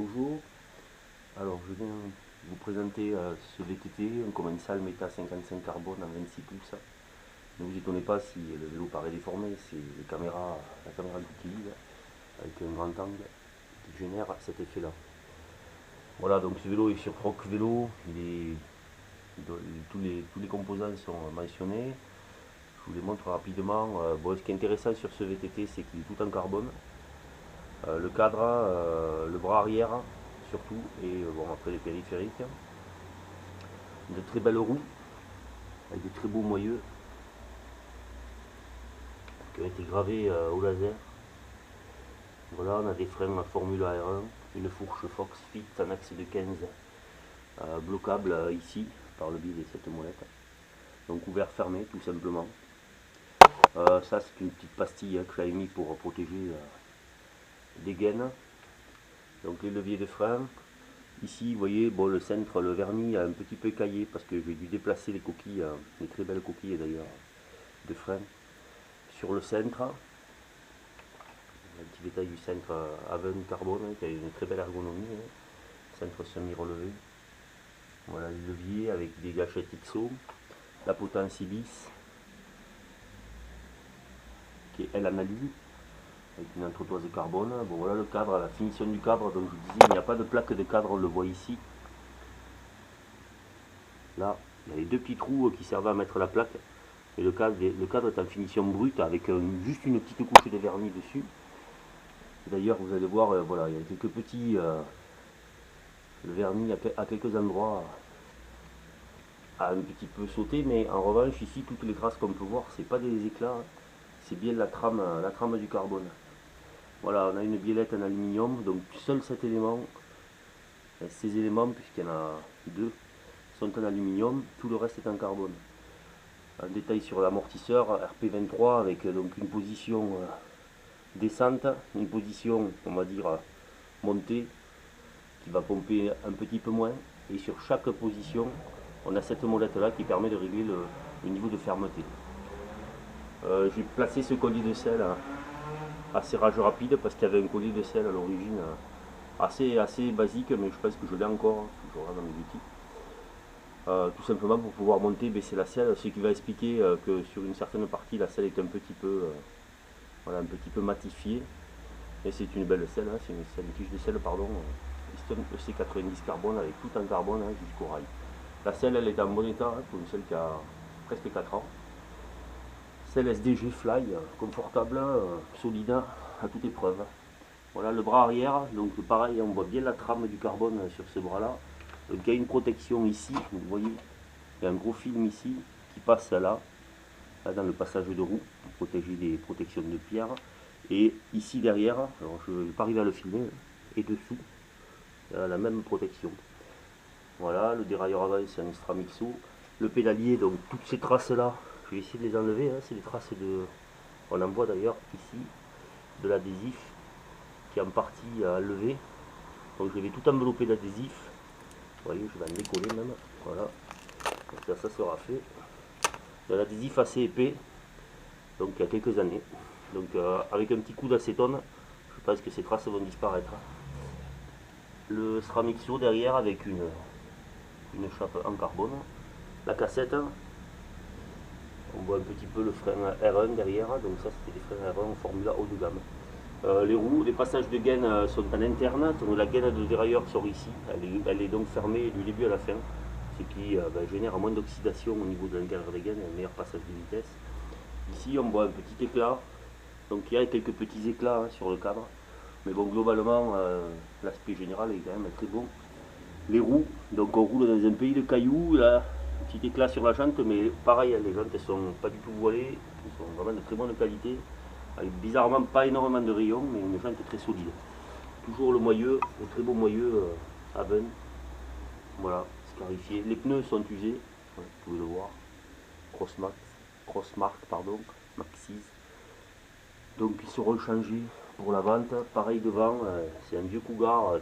Bonjour, alors je viens vous présenter ce VTT, un Commencal Meta 55 carbone en 26 pouces. Ne vous étonnez pas si le vélo paraît déformé, c'est la caméra que j'utilise avec un grand angle qui génère cet effet là. Voilà, donc ce vélo est sur Rock Vélo, tous les composants sont mentionnés. Je vous les montre rapidement. Bon, ce qui est intéressant sur ce VTT, c'est qu'il est tout en carbone. Le cadre, le bras arrière surtout, et bon, après les périphériques. De très belles roues avec de très beaux moyeux qui ont été gravés au laser. Voilà, on a des freins à Formula R1, une fourche Fox Fit en axe de 15 bloquable ici par le biais de cette molette. Donc ouvert fermé tout simplement. Ça c'est une petite pastille que j'avais mis pour protéger des gaines. Donc les leviers de frein. Ici vous voyez bon, le centre, le vernis a un petit peu écaillé parce que j'ai dû déplacer les coquilles, les très belles coquilles d'ailleurs de frein sur le centre. Un petit détail du centre Aven carbone qui a une très belle ergonomie, centre semi-relevé. Voilà les leviers avec des gâchettes XO, la potence Ibis qui est elle en alu avec une entretoise de carbone. Bon voilà le cadre, la finition du cadre, donc je vous disais il n'y a pas de plaque de cadre, on le voit ici. Là il y a les deux petits trous qui servaient à mettre la plaque et le cadre est en finition brute avec juste une petite couche de vernis dessus. D'ailleurs vous allez voir, voilà, il y a quelques petits le vernis à quelques endroits a un petit peu sauté, mais en revanche ici toutes les traces qu'on peut voir c'est pas des éclats, c'est bien la trame du carbone. Voilà, on a une biellette en aluminium, donc seuls cet élément, ces éléments puisqu'il y en a deux, sont en aluminium, tout le reste est en carbone. Un détail sur l'amortisseur RP23 avec donc une position descente, une position on va dire montée qui va pomper un petit peu moins, et sur chaque position on a cette molette là qui permet de régler le niveau de fermeté. J'ai placé ce collier de selle à serrage rapide parce qu'il y avait un collier de selle à l'origine assez basique, mais je pense que je l'ai encore, toujours dans mes outils. Tout simplement pour pouvoir monter et baisser la selle, ce qui va expliquer que sur une certaine partie la selle est un petit peu voilà, un petit peu matifiée, et c'est une belle selle, c'est une tige de selle pardon, Piston EC90 carbone avec tout en carbone jusqu'au rail. La selle elle est en bon état pour une selle qui a presque 4 ans. Selle SDG Fly, confortable, solide à toute épreuve. Voilà le bras arrière, donc pareil on voit bien la trame du carbone sur ce bras là. Donc il y a une protection ici, vous voyez, il y a un gros film ici qui passe là dans le passage de roue pour protéger des protections de pierre. Et ici derrière, alors je ne vais pas arriver à le filmer, et dessous, il y a la même protection. Voilà, le dérailleur avant c'est un Stramixo. Le pédalier, donc toutes ces traces là, je vais essayer de les enlever, c'est des traces de, on en voit d'ailleurs ici, de l'adhésif qui est en partie à lever. Donc je vais tout envelopper d'adhésif. Vous voyez, je vais en décoller même. Voilà, donc ça sera fait. De l'adhésif assez épais, donc il y a quelques années. Donc avec un petit coup d'acétone, je pense que ces traces vont disparaître. Le Stramixo derrière avec une chape en carbone. La cassette, on voit un petit peu le frein R1 derrière, donc ça c'était des freins R1 en Formula haut de gamme. Les roues, les passages de gaine sont en interne, donc la gaine de dérailleur sort ici, elle est donc fermée du début à la fin, ce qui génère moins d'oxydation au niveau de l'intérieur des gaines, un meilleur passage de vitesse. Ici on voit un petit éclat, donc il y a quelques petits éclats sur le cadre, mais bon globalement l'aspect général est quand même très bon. Les roues, donc on roule dans un pays de cailloux, là, petit éclat sur la jante, mais pareil, les jantes ne sont pas du tout voilées, elles sont vraiment de très bonne qualité, avec bizarrement pas énormément de rayons, mais une jante très solide. Toujours le moyeu, le très beau moyeu Aven, voilà, scarifié. Les pneus sont usés, vous pouvez le voir, Crossmark, pardon, Maxis. Donc ils seront changés pour la vente. Pareil devant, c'est un vieux Cougar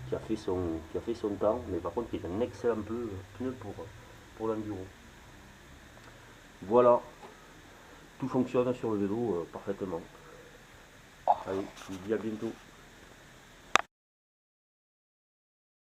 qui a fait son temps, mais par contre il est un excellent pneu pour l'enduro. Voilà, tout fonctionne sur le vélo parfaitement. Allez, je vous dis à bientôt.